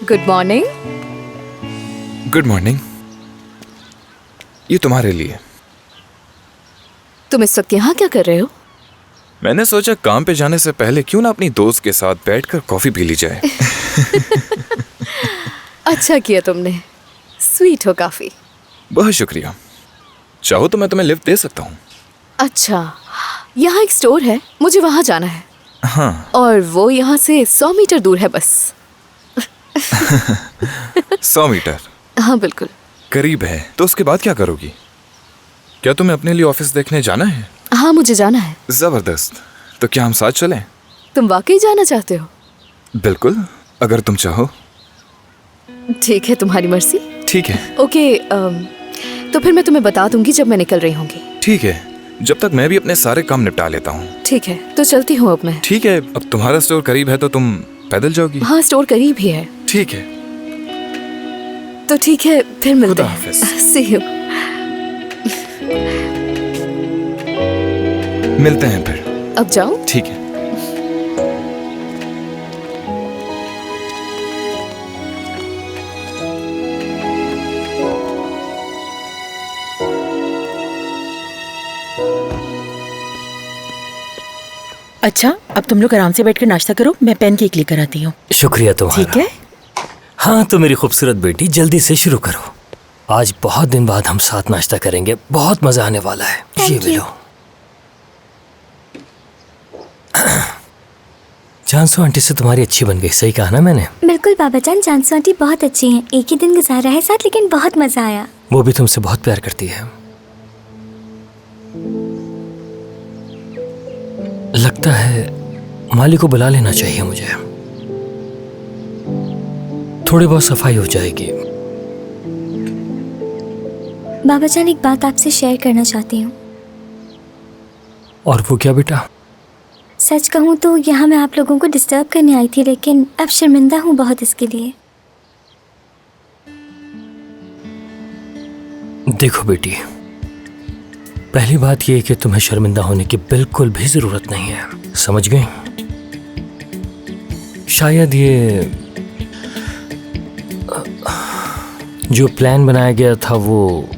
Good morning. Good morning. ये तुम्हारे लिए। तुम इस वक्त यहाँ क्या कर रहे हो? मैंने सोचा काम पे जाने से पहले क्यों ना अपनी दोस्त के साथ बैठकर कॉफी पी ली जाए। अच्छा किया तुमने, स्वीट हो काफी। बहुत शुक्रिया। चाहो तो मैं तुम्हें लिफ्ट दे सकता हूँ। अच्छा, यहाँ एक स्टोर है, मुझे वहाँ जाना है। हाँ। और वो यहाँ से 100 मीटर दूर है बस। 100 मीटर? हाँ बिल्कुल। करीब है। तो उसके बाद क्या करोगी? क्या तुम्हें अपने लिए ऑफिस देखने जाना है? हाँ मुझे जाना है। जबरदस्त। तो क्या हम साथ चलें? तुम वाकई जाना चाहते हो? बिल्कुल, अगर तुम चाहो। ठीक है, तुम्हारी मर्जी। ठीक है। ओके, तो फिर मैं तुम्हें बता दूंगी जब मैं निकल रही होंगी। ठीक है, जब तक मैं भी अपने सारे काम निपटा लेता हूँ। ठीक है, तो चलती हूँ अब मैं। ठीक है, अब तुम्हारा स्टोर करीब है तो तुम पैदल जाओगी? हाँ, स्टोर करीब ही है। ठीक है। तो ठीक है, फिर मिलते खुदा हैं। हाफिज। See you। मिलते हैं फिर। अब जाऊं? ठीक है। अच्छा, अब तुम लोग आराम से बैठकर नाश्ता करो, मैं पेन केक लेकर आती हूँ। शुक्रिया तुम्हारा। ठीक है। हाँ तो मेरी खूबसूरत बेटी, जल्दी से शुरू करो। आज बहुत दिन बाद हम साथ नाश्ता करेंगे, बहुत मजा आने वाला है। ये भी लो। जानसो आंटी से तुम्हारी अच्छी बन गई, सही कहा ना मैंने? बिल्कुल बाबा जान, जानसो आंटी बहुत अच्छी हैं। एक ही दिन गुजारा है साथ, लेकिन बहुत मजा आया। वो भी तुमसे बहुत प्यार करती है। लगता है माली को बुला लेना चाहिए मुझे। थोड़ी बहुत सफाई हो जाएगी। बाबा जान, एक बात आपसे शेयर करना चाहती हूँ। और वो क्या बेटा? सच कहूँ तो यहाँ मैं आप लोगों को डिस्टर्ब करने आई थी, लेकिन अब शर्मिंदा हूँ बहुत इसके लिए। देखो बेटी, पहली बात यह है कि तुम्हें शर्मिंदा होने की बिल्कुल भी जरूरत नहीं है, समझ गई? शायद ये जो प्लान बनाया गया था वो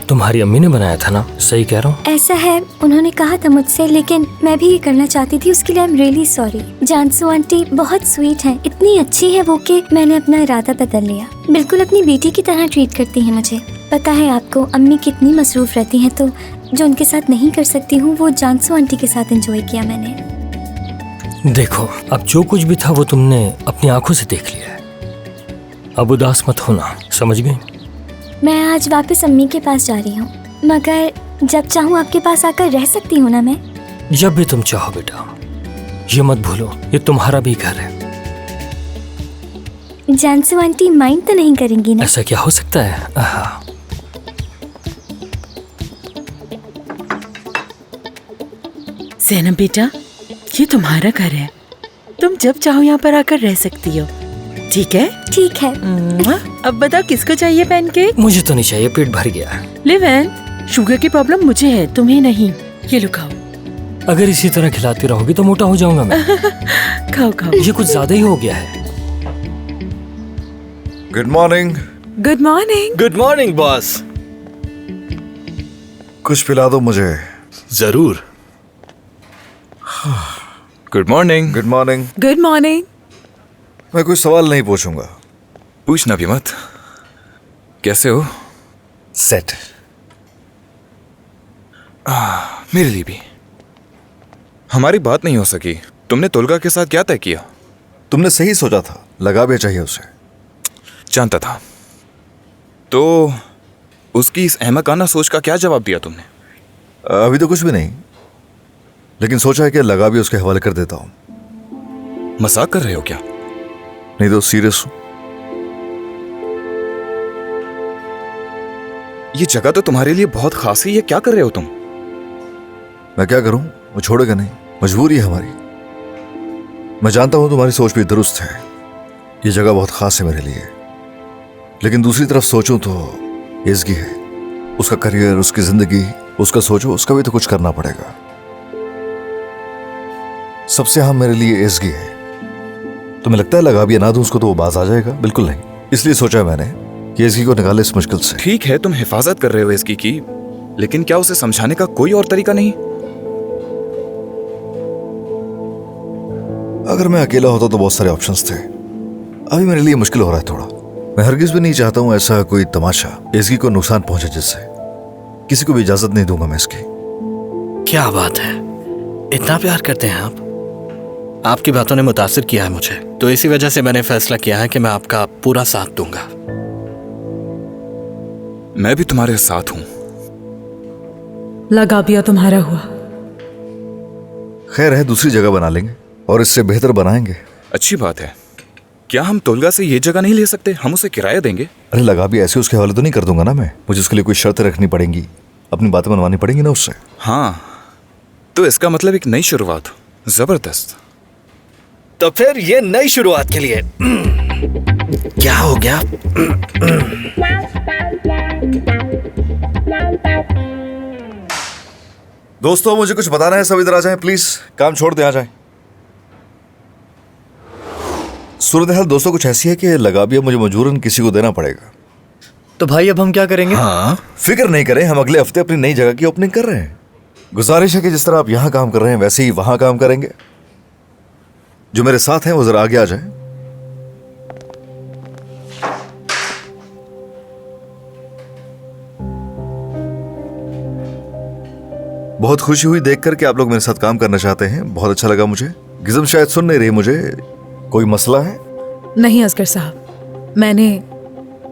तुम्हारी अम्मी ने बनाया था ना, सही कह रहा हूँ? ऐसा है, उन्होंने कहा था मुझसे, लेकिन मैं भी ये करना चाहती थी, उसके लिए आई एम रियली सॉरी। जानसो आंटी बहुत स्वीट हैं, इतनी अच्छी है वो कि मैंने अपना इरादा बदल लिया। बिल्कुल अपनी बेटी की तरह ट्रीट करती हैं मुझे। पता है आपको, अम्मी कितनी मसरूफ रहती हैं, तो जो उनके साथ नहीं कर सकती हूँ वो जानसो आंटी के साथ एंजॉय किया मैंने। देखो, अब जो कुछ भी था वो तुमने अपनी आंखों से देख लिया है। अब उदास मत होना, समझ गई? मैं आज वापस अम्मी के पास जा रही हूँ, मगर जब चाहूँ आपके पास आकर रह सकती हूँ ना मैं? जब भी तुम चाहो बेटा। ये मत भूलो, ये तुम्हारा भी घर है। जानसो आंटी माइंड तो नहीं करेंगी ना? ऐसा क्या हो सकता है? आहा। ज़ैनब बेटा, ये तुम्हारा घर है, तुम जब चाहो यहाँ पर आकर रह सकती हो, ठीक है? ठीक है। अब बताओ किसको चाहिए पेन केक? मुझे तो नहीं चाहिए, पेट भर गया है। लिवन, शुगर की प्रॉब्लम मुझे है, तुम्हें नहीं। ये लो खाओ। अगर इसी तरह खिलाती रहोगी तो मोटा हो जाऊंगा मैं। खाओ खाओ। ये कुछ ज्यादा ही हो गया है। Good morning. Good morning. Good morning boss. कुछ पिला दो मुझे। जरूर। Good morning. Good morning. Good morning. मैं कोई सवाल नहीं पूछूंगा। पूछना भी मत। कैसे हो? सेट। मेरे लिए भी। हमारी बात नहीं हो सकी। तुमने तुलगा के साथ क्या तय किया? तुमने सही सोचा था, लगा भी चाहिए उसे। जानता था। तो उसकी इस अहमकाना सोच का क्या जवाब दिया तुमने? अभी तो कुछ भी नहीं, लेकिन सोचा है कि लगा भी उसके हवाले कर देता हूं। मजाक कर रहे हो क्या? नहीं तो सीरियस हूं। ये जगह तो तुम्हारे लिए बहुत खास है, ये क्या कर रहे हो तुम? मैं क्या करूं, वो छोड़ेगा नहीं, मजबूरी है हमारी। मैं जानता हूं तुम्हारी सोच भी दुरुस्त है, ये जगह बहुत खास है मेरे लिए, लेकिन दूसरी तरफ सोचूं तो एज़गी है। उसका करियर, उसकी जिंदगी, उसका सोचो, उसका भी तो कुछ करना पड़ेगा। सबसे अहम मेरे लिए एज़गी है। तुम्हें लगता है लगा भी ना दूं उसको तो वो बाज आ जाएगा? बिल्कुल नहीं। इसलिए सोचा मैंने कि इसकी को निकाले इस मुश्किल से। ठीक है, तुम हिफाजत कर रहे हो इसकी की, लेकिन क्या उसे समझाने का कोई और तरीका नहीं? अगर मैं अकेला होता तो बहुत सारे ऑप्शंस थे। अभी मेरे लिए मुश्किल हो रहा है थोड़ा। मैं हरगिज भी नहीं चाहता हूं ऐसा कोई तमाशा इसकी को नुकसान पहुंचे जिससे। किसी को भी इजाजत नहीं दूंगा मैं इसकी। क्या बात है, इतना प्यार करते हैं आप? आपकी बातों ने मुतासिर किया है मुझे, तो इसी वजह से मैंने फैसला किया है कि मैं आपका पूरा साथ दूंगा। मैं भी तुम्हारे साथ हूं। लगाबिया तुम्हारा हुआ। खैर है, दूसरी जगह बना लेंगे और इससे बेहतर बनाएंगे। अच्छी बात है। क्या हम तोलगा से ये जगह नहीं ले सकते? हम उसे किराया देंगे। अरे लगा भी ऐसे उसके हवाले तो नहीं कर दूंगा ना मैं। मुझे उसके लिए कोई शर्त रखनी पड़ेंगी, अपनी बातें मनवानी पड़ेंगी ना उससे। हाँ, तो इसका मतलब एक नई शुरुआत। जबरदस्त। तो फिर ये नई शुरुआत के लिए क्या हो गया? दोस्तों मुझे कुछ बताना है, सब इधर आ जाएं प्लीज। काम छोड़ दें, आ जाएं। सूरत हाल दोस्तों कुछ ऐसी है कि लगा भी मुझे मजबूरन किसी को देना पड़ेगा। तो भाई अब हम क्या करेंगे? हाँ, फिक्र नहीं करें, हम अगले हफ्ते अपनी नई जगह की ओपनिंग कर रहे हैं। गुजारिश है कि जिस तरह आप यहाँ काम कर रहे हैं वैसे ही वहां काम करेंगे। जो मेरे साथ हैं वो जरा आगे आ जाएं। बहुत खुशी हुई देखकर कि आप लोग मेरे साथ काम करना चाहते हैं। बहुत अच्छा लगा मुझे। गिज़म शायद सुन नहीं रही मुझे। कोई मसला है? नहीं असगर साहब, मैंने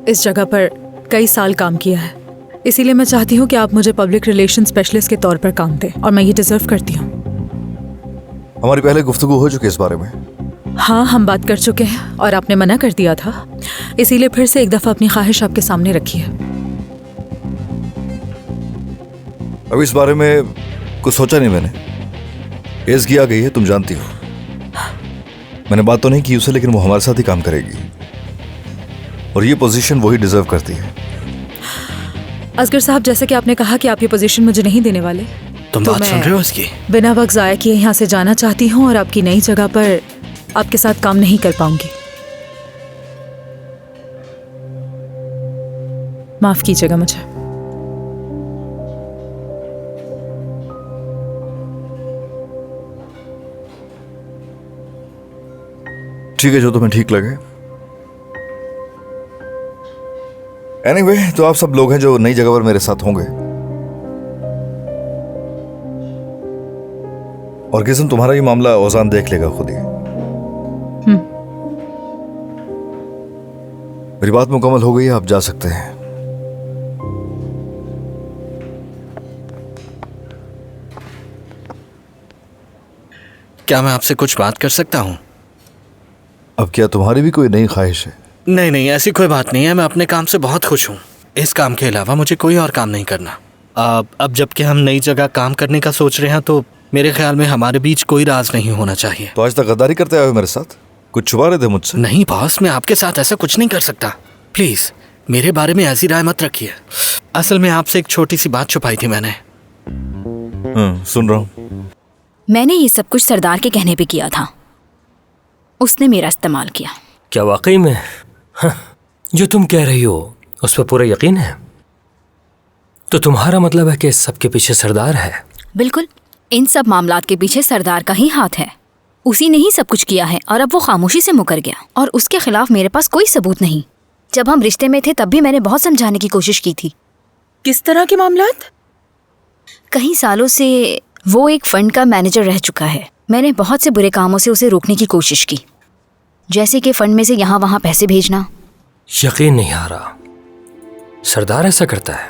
इस जगह पर कई साल काम किया है, इसीलिए मैं चाहती हूँ कि आप मुझे पब्लिक रिलेशन स्पेशलिस्ट के तौर पर काम दें, और मैं ये डिजर्व करती हूँ। हमारी पहले गुफ्तगू हो चुकी है इस बारे में। हाँ, हम बात कर चुके हैं और आपने मना कर दिया था, इसीलिए फिर से एक दफ़ा अपनी ख्वाहिश आपके सामने रखी है। अब इस बारे में कुछ सोचा नहीं मैंने। एज़गी आ गई है, तुम जानती हो। मैंने बात तो नहीं की उससे, लेकिन वो हमारे साथ ही काम करेगी और ये पोजीशन वही डिजर्व करती है। असगर साहब, जैसे कि आपने कहा कि आप ये पोजीशन मुझे नहीं देने वाले, तुम तो बात सुन मैं रहे हो इसकी? बिना वक्त ज़ाया किए यहाँ से जाना चाहती हूँ और आपकी नई जगह पर आपके साथ काम नहीं कर पाऊंगी। माफ कीजिएगा मुझे। ठीक है, जो तुम्हें ठीक लगे। एनीवे, तो आप सब लोग हैं जो नई जगह पर मेरे साथ होंगे। और किस्म तुम्हारा ये मामला औजान देख लेगा खुद ही। मेरी बात मुकम्मल हो गई है, आप जा सकते हैं। क्या मैं आपसे कुछ बात कर सकता हूँ? अब क्या तुम्हारी भी कोई नई ख्वाहिश है? नहीं नहीं, ऐसी कोई बात नहीं है। मैं अपने काम से बहुत खुश हूँ। इस काम के अलावा मुझे कोई और काम नहीं करना। अब जबकि हम नई जगह काम करने का सोच रहे हैं, तो मेरे ख्याल में हमारे बीच कोई राज नहीं होना चाहिए। तो आज तक गद्दारी करते आए हो मेरे साथ? कुछ छुपा रहे थे मुझसे? नहीं बॉस, मैं आपके साथ ऐसा कुछ नहीं कर सकता। प्लीज मेरे बारे में ऐसी राय मत रखिए। असल में आपसे एक छोटी सी बात छुपाई थी मैंने। सुन रहा हूँ। मैंने ये सब कुछ सरदार के कहने पे किया था, उसने मेरा इस्तेमाल किया। क्या वाकई में? हाँ, जो तुम कह रही हो उस पर पूरा यकीन है? तो तुम्हारा मतलब है कि इस सब के पीछे सरदार है? बिल्कुल, इन सब मामलात के पीछे सरदार का ही हाथ है। उसी ने ही सब कुछ किया है और अब वो खामोशी से मुकर गया, और उसके खिलाफ मेरे पास कोई सबूत नहीं। जब हम रिश्ते में थे तब भी मैंने बहुत समझाने की कोशिश की थी। किस तरह के मामलात? कई सालों से वो एक फंड का मैनेजर रह चुका है। मैंने बहुत से बुरे कामों से उसे रोकने की कोशिश की, जैसे कि फंड में से यहाँ वहाँ पैसे भेजना। यकीन नहीं आ रहा, सरदार ऐसा करता है?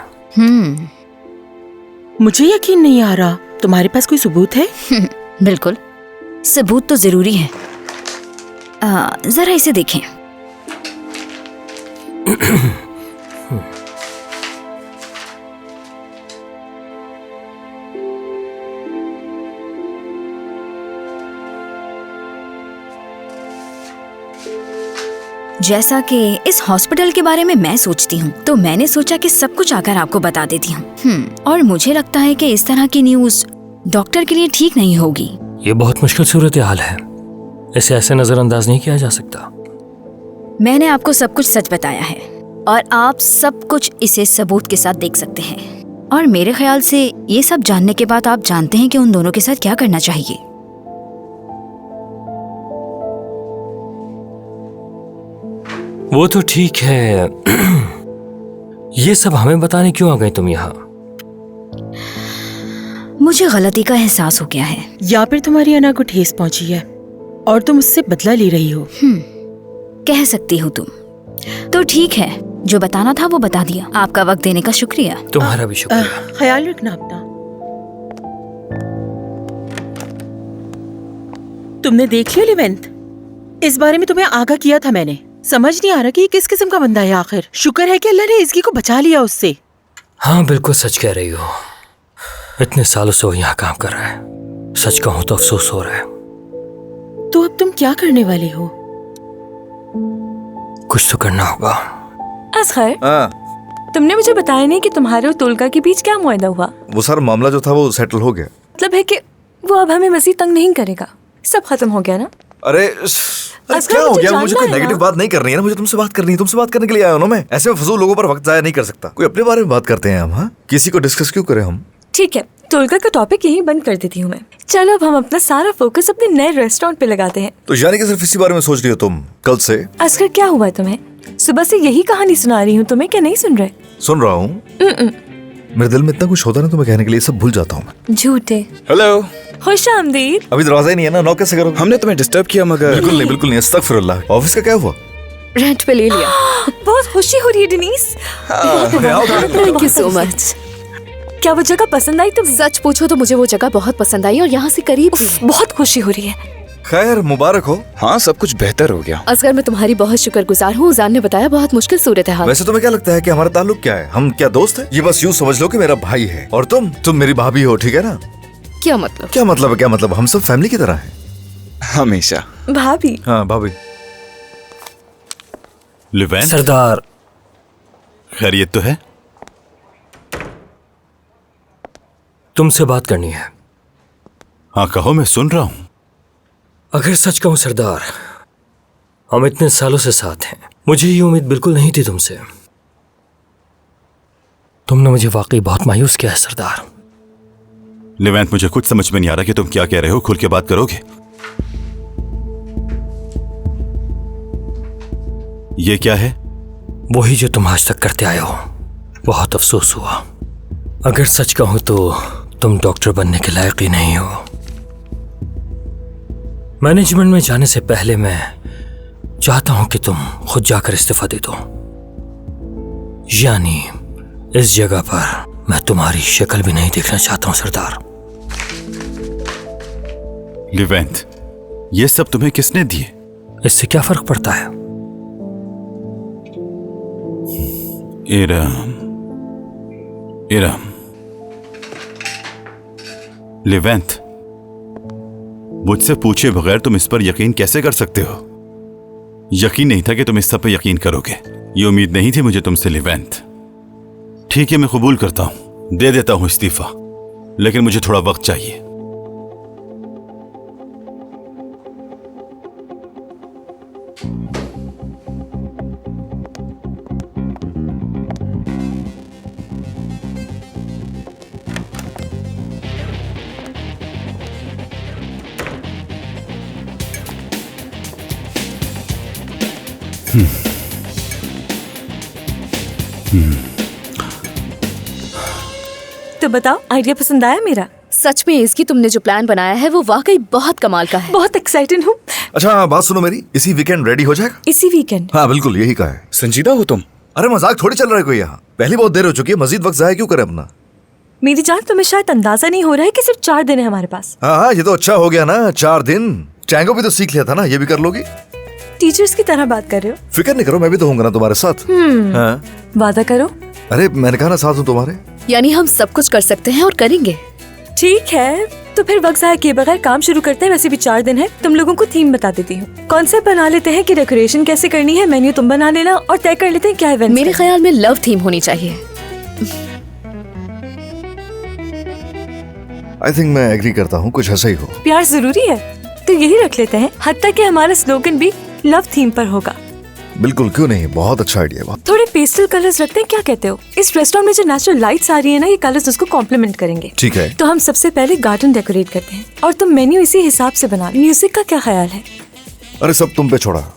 मुझे यकीन नहीं आ रहा। तुम्हारे पास कोई सबूत है? बिल्कुल, सबूत तो जरूरी है। जरा इसे देखें। जैसा कि इस हॉस्पिटल के बारे में मैं सोचती हूँ, तो मैंने सोचा कि सब कुछ आकर आपको बता देती हूँ। और मुझे लगता है कि इस तरह की न्यूज़ डॉक्टर के लिए ठीक नहीं होगी। ये बहुत मुश्किल सूरत हाल है। इसे ऐसे नजरअंदाज नहीं किया जा सकता। मैंने आपको सब कुछ सच बताया है और आप सब कुछ इसे सबूत के साथ देख सकते हैं। और मेरे ख्याल से ये सब जानने के बाद आप जानते हैं कि उन दोनों के साथ क्या करना चाहिए। वो तो ठीक है। ये सब हमें बताने क्यों आ गई तुम यहाँ? मुझे गलती का एहसास हो गया है। या फिर तुम्हारी अना को ठेस पहुंची है और तुम उससे बदला ले रही हो। कह सकती हो तुम। तो ठीक है, जो बताना था वो बता दिया। आपका वक्त देने का शुक्रिया। तुम्हारा भी शुक्रिया। ख्याल रखना अपना। तुमने देख लिया लिवेंथ? इस बारे में तुम्हें आगाह किया था मैंने। समझ नहीं आ रहा कि ये किस किस्म का बंदा है आखिर। शुक्र है कि अल्लाह ने इज़की को बचा लिया उससे। हाँ बिल्कुल सच कह रही हो। इतने सालों से वो यहाँ काम कर रहा है। सच कहूँ तो अफसोस हो रहा है। तो अब तुम क्या करने वाले हो? कुछ तो करना होगा। असगर, तुमने मुझे बताया नहीं कि तुम्हारे और तुलका के बीच क्या मुआहदा हुआ। वो सारा मामला जो था वो सेटल हो गया। मतलब है कि वो अब हमें मज़ीद तंग नहीं करेगा। सब खत्म हो गया ना? अरे क्या हो गया? मुझे कोई नेगेटिव बात नहीं करनी है ना। मुझे तुमसे बात करनी है। तुमसे बात करने के लिए आया हूँ ना मैं। ऐसे में फजूल लोगों पर वक्त जाया नहीं कर सकता। कोई अपने बारे में बात करते हैं हम। हाँ, किसी को डिस्कस क्यों करें हम? ठीक है, तुलका का टॉपिक यहीं बंद कर देती हूँ मैं। चलो अब हम अपना सारा फोकस अपने नए रेस्टोरेंट पे लगाते हैं। तो यानी कि सिर्फ इसी बारे में सोच रही हो तुम कल से? असगर, क्या हुआ है तुम्हें? सुबह से यही कहानी सुना रही हूँ तुम्हें, क्या नहीं सुन रहे? सुन रहा हूँ। मेरे दिल में इतना कुछ होता है ना, तुम्हें कहने के लिए सब भूल जाता हूँ मैं। झूठे। हेलो, खुश आमदीद। अभी दरवाजा ही नहीं है ना, नॉक कैसे करोगे? हमने तुम्हें डिस्टर्ब किया मगर। बिल्कुल नहीं। अस्तगफिरुल्लाह। ऑफिस का क्या हुआ? रेंट पे ले लिया। बहुत खुशी हो रही है Denis. Thank you so much. क्या वो जगह पसंद आई तुम्हें? सच पूछो तो मुझे वो जगह बहुत पसंद आई और यहाँ से करीब भी है। बहुत खुशी हो रही है। खैर मुबारक हो। हाँ, सब कुछ बेहतर हो गया। असगर, मैं तुम्हारी बहुत शुक्रगुजार हूँ। उजान ने बताया बहुत मुश्किल सूरत है। वैसे तुम्हें क्या लगता है कि हमारा ताल्लुक क्या है? हम क्या दोस्त हैं? ये बस यूँ समझ लो कि मेरा भाई है और तुम मेरी भाभी हो, ठीक है ना? क्या मतलब? क्या मतलब? हम सब फैमिली की तरह हैं। हमेशा। भाभी? हाँ भाभी। लिवेंथ, सरदार, खैरियत तो है? तुमसे बात करनी है। हाँ कहो, मैं सुन रहा हूँ। अगर सच कहूँ सरदार, हम इतने सालों से साथ हैं। मुझे ये उम्मीद बिल्कुल नहीं थी तुमसे। तुमने मुझे वाकई बहुत मायूस किया है सरदार। लिवेंथ, मुझे कुछ समझ में नहीं आ रहा कि तुम क्या कह रहे हो। खुल के बात करोगे? ये क्या है? वही जो तुम आज तक करते आए हो। बहुत अफसोस हुआ। अगर सच कहूँ तो तुम डॉक्टर बनने के लायक ही नहीं हो। मैनेजमेंट में जाने से पहले मैं चाहता हूं कि तुम खुद जाकर इस्तीफा दे दो। यानी इस जगह पर मैं तुम्हारी शक्ल भी नहीं देखना चाहता हूं सरदार। लिवेंथ, ये सब तुम्हें किसने दिए? इससे क्या फर्क पड़ता है? इरम, लिवेंथ, मुझसे पूछे बगैर तुम इस पर यकीन कैसे कर सकते हो? यकीन नहीं था कि तुम इस सब पर यकीन करोगे। ये उम्मीद नहीं थी मुझे तुमसे लिवेंथ। ठीक है, मैं कबूल करता हूं, दे देता हूं इस्तीफा, लेकिन मुझे थोड़ा वक्त चाहिए। तो बताओ, आइडिया पसंद आया मेरा? सच में इसकी तुमने जो प्लान बनाया है वो वाकई बहुत कमाल का है। बहुत एक्साइटेड हूँ। अच्छा बात सुनो मेरी, इसी वीकेंड रेडी हो जाएगा? इसी वीकेंड? हाँ बिल्कुल, यही कहा है। संजीदा हो तुम? अरे मजाक थोड़ी चल रहा है कोई यहाँ। पहली बहुत देर हो चुकी है, मजीद वक्त जाया क्यों करे अपना? मेरी जान, तुम्हें शायद अंदाजा नहीं हो रहा है कि सिर्फ 4 दिन है हमारे पास। हाँ, ये तो अच्छा हो गया ना, 4 दिन। टैंगो भी तो सीख लिया था ना, ये भी कर लोगी? टीचर्स की तरह बात कर रहे हो। फिक्र नहीं करो, मैं भी तो होऊंगा ना तुम्हारे साथ। हाँ। वादा करो। अरे मैंने कहा ना साथ हूँ तुम्हारे। यानी हम सब कुछ कर सकते हैं और करेंगे। ठीक है, तो फिर वक्त जाया किए बगैर काम शुरू करते हैं। वैसे भी 4 दिन है। तुम लोगों को थीम बता देती हूँ। कॉन्सेप्ट बना लेते हैं कि डेकोरेशन कैसे करनी है, मेन्यू तुम बना लेना और तय कर लेते हैं क्या इवेंट। मेरे ख्याल में लव थीम होनी चाहिए। आई थिंक मैं एग्री करता हूँ, कुछ ऐसा ही हो। प्यार जरूरी है। तो यही रख लेते हैं, हत्ता कि हमारा स्लोगन भी लव थीम पर होगा। बिल्कुल, क्यों नहीं, बहुत अच्छा आइडिया। बहुत थोड़े पेस्टल कलर्स रखते हैं, क्या कहते हो? इस रेस्टोरेंट में जो नेचुरल लाइट्स आ रही है ना, ये कलर्स उसको कॉम्प्लीमेंट करेंगे। ठीक है। तो हम सबसे पहले गार्डन डेकोरेट करते हैं और तुम मेन्यू इसी हिसाब से बना। म्यूजिक का क्या ख्याल है? अरे सब तुम पे छोड़ा,